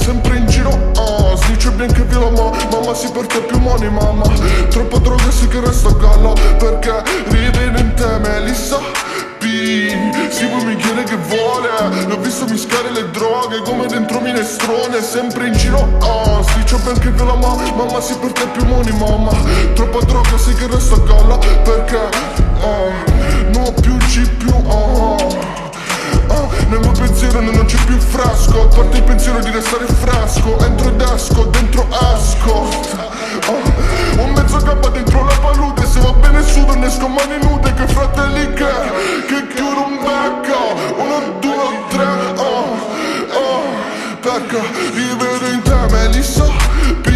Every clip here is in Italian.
sempre in giro, snitch bianco e viola, mamma si per te più money, mamma. Troppa droga sì che resta a galla, perché rivedo in te Melissa P. Sì, poi mi chiede che vuole, l'ho visto mischiare le droghe come dentro minestrone, sempre in giro, snitch bianco e viola, mamma si per te più money, mamma. Troppa droga sì che resta a galla, perché non ho più G più, nel mio pensiero non c'è più fresco, a parte il pensiero di restare fresco. Entro ed esco, dentro esco, ho mezzo gamba dentro la palude, se va bene sudo ne esco mani nude. Che fratelli che chiudo un becco, 1, 2, 3, perché rivedo in te Melissa P.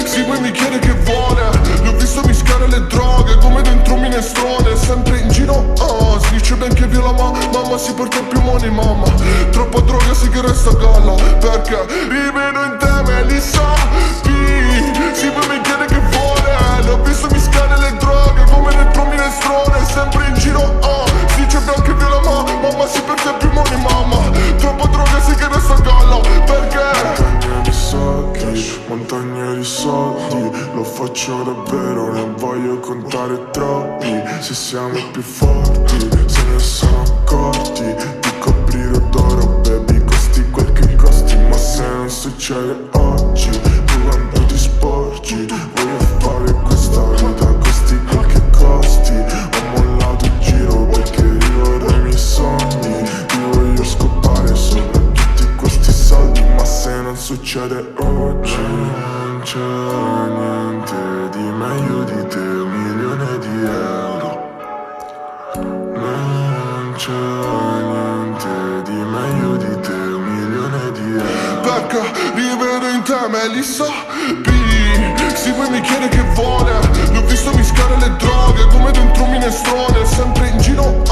Sì, poi mi chiede che vuole, l'ho visto mischiare le droghe come dentro minestrone, sempre in giro, snitch bianco e viola, mamma si porta più money, mamma. Troppa droga sì che resta a galla, perché rivedo in te Melissa P. Sì, poi mi chiede che vuole, l'ho visto mischiare le droghe come dentro minestrone, sempre in giro, snitch bianco e viola, mamma si porta più money, mamma. Troppa droga sì che resta a galla, perché montagne di soldi, lo faccio davvero, ne voglio contare troppi. Se siamo più forti, se ne sono accorti, di coprire d'oro, baby, costi quel che costi. Ma se non succede oggi, tu quanto ti sporgi. Voglio fare questa vita, costi quel che costi. Ho mollato il giro perché rivorrei i miei sogni. Ti voglio scopare sopra tutti questi soldi, ma se non succede oggi, non c'è niente di meglio di te, 1 milione di euro. Non c'è niente di meglio di te, 1 milione di euro. Perché rivedo in te Melissa P. Sì, poi mi chiede che vuole, l'ho visto mischiare le droghe come dentro minestrone, sempre in giro,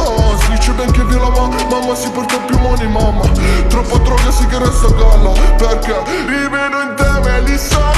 snitch bianco e viola, mamma si porta più money, mamma. Troppa droga sì che resta a galla, perché rivedo in te Melissa